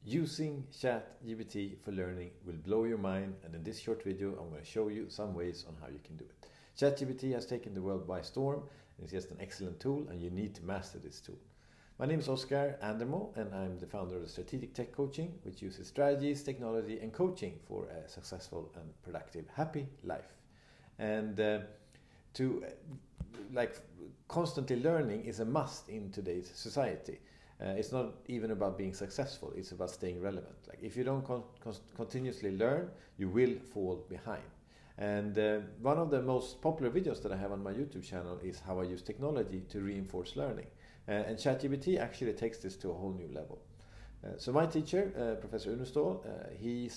Using ChatGPT for learning will blow your mind, and in this short video I'm going to show you some ways on how you can do it. ChatGPT has taken the world by storm, and it's just an excellent tool, and you need to master this tool. My name is Oscar Andermo, and I'm the founder of Strategic Tech Coaching, which uses strategies, technology and coaching for a successful and productive, happy life. And constantly learning is a must in today's society. It's not even about being successful, it's about staying relevant. Like if you don't continuously learn, you will fall behind. And one of the most popular videos that I have on my YouTube channel is how I use technology to reinforce learning. And ChatGPT actually takes this to a whole new level. So my teacher, Professor Unestål, he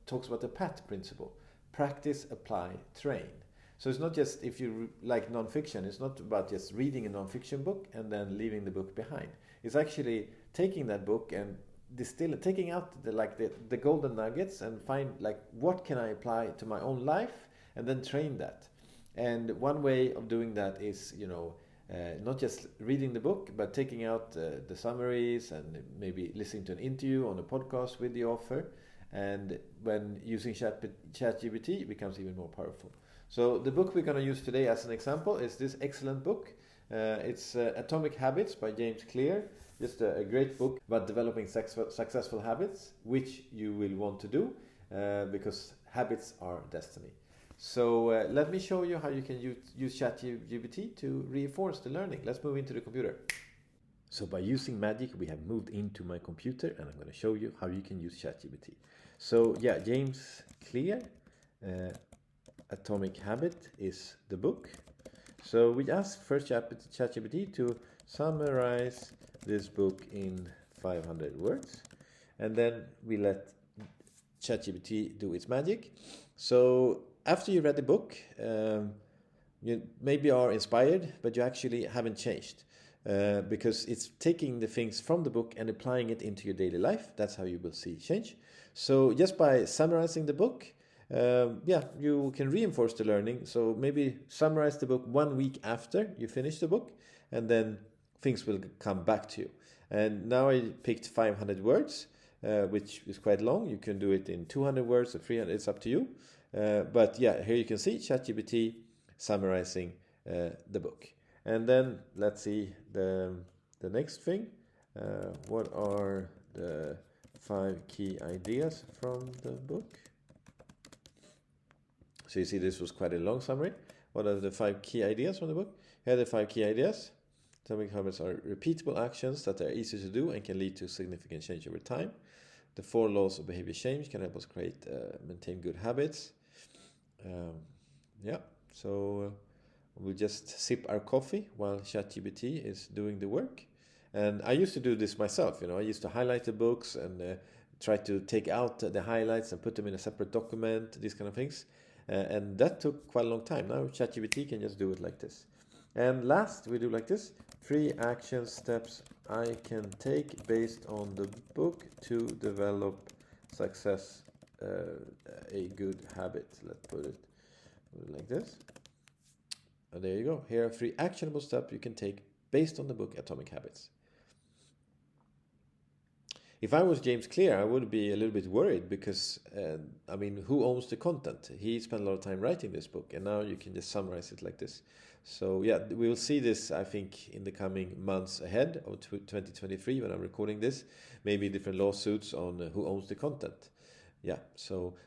talks about the PAT principle: practice, apply, train. So it's not just, if you like nonfiction, it's not about just reading a nonfiction book and then leaving the book behind. It's actually taking that book and taking out the golden nuggets and find what can I apply to my own life, and then train that. And one way of doing that is, not just reading the book, but taking out the summaries and maybe listening to an interview on a podcast with the author. And when using ChatGPT, it becomes even more powerful. So the book we're going to use today as an example is this excellent book. It's Atomic Habits by James Clear. Just a great book about developing successful habits, which you will want to do because habits are destiny. So let me show you how you can use ChatGPT to reinforce the learning. Let's move into the computer. So by using magic, we have moved into my computer, and I'm going to show you how you can use ChatGPT. So yeah, James Clear, Atomic Habit is the book. So we ask first ChatGPT to summarize this book in 500 words, and then we let ChatGPT do its magic. So after you read the book, you maybe are inspired, but you actually haven't changed because it's taking the things from the book and applying it into your daily life. That's how you will see change. So just by summarizing the book, you can reinforce the learning. So maybe summarize the book 1 week after you finish the book, and then things will come back to you. And now I picked 500 words, which is quite long. You can do it in 200 words or 300, it's up to you. But yeah, here you can see ChatGPT summarizing the book. And then let's see the next thing. What are the 5 key ideas from the book? So you see this was quite a long summary. What are the 5 key ideas from the book? Here are the 5 key ideas. Atomic habits are repeatable actions that are easy to do and can lead to significant change over time. The 4 laws of behavior change can help us maintain good habits. So we'll just sip our coffee while ChatGPT is doing the work. And I used to do this myself. I used to highlight the books and try to take out the highlights and put them in a separate document, these kind of things. And that took quite a long time. Now ChatGPT can just do it like this. And last, we do like this: 3 action steps I can take based on the book to develop a good habit. Let's put it like this. And there you go. Here are 3 actionable steps you can take based on the book Atomic Habits. If I was James Clear, I would be a little bit worried because, who owns the content? He spent a lot of time writing this book, and now you can just summarize it like this. So yeah, we will see this, I think, in the coming months ahead of 2023 when I'm recording this. Maybe different lawsuits on who owns the content. Yeah,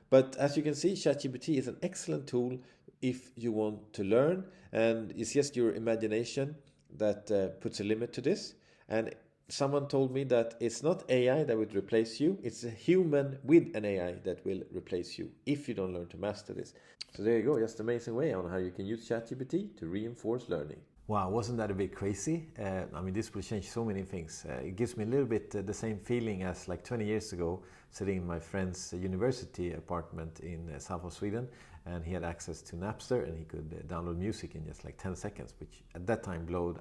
but as you can see, ChatGPT is an excellent tool if you want to learn, and it's just your imagination that puts a limit to this. And someone told me that it's not AI that would replace you, it's a human with an AI that will replace you if you don't learn to master this. So there you go, just an amazing way on how you can use ChatGPT to reinforce learning. Wow, wasn't that a bit crazy? This will change so many things. It gives me a little bit the same feeling as like 20 years ago, sitting in my friend's university apartment in south of Sweden, and he had access to Napster and he could download music in just like 10 seconds, which at that time blown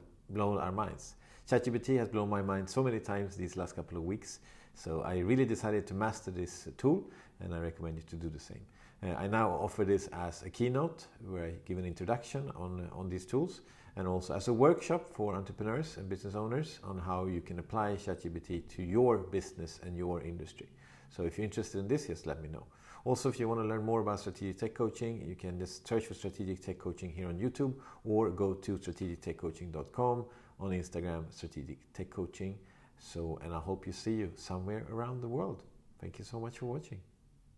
our minds. ChatGPT has blown my mind so many times these last couple of weeks, so I really decided to master this tool, and I recommend you to do the same. I now offer this as a keynote where I give an introduction on these tools, and also as a workshop for entrepreneurs and business owners on how you can apply ChatGPT to your business and your industry. So if you're interested in this, just let me know. Also, if you want to learn more about strategic tech coaching, you can just search for Strategic Tech Coaching here on YouTube, or go to strategictechcoaching.com, on Instagram, Strategic Tech Coaching. And I hope you see you somewhere around the world. Thank you so much for watching.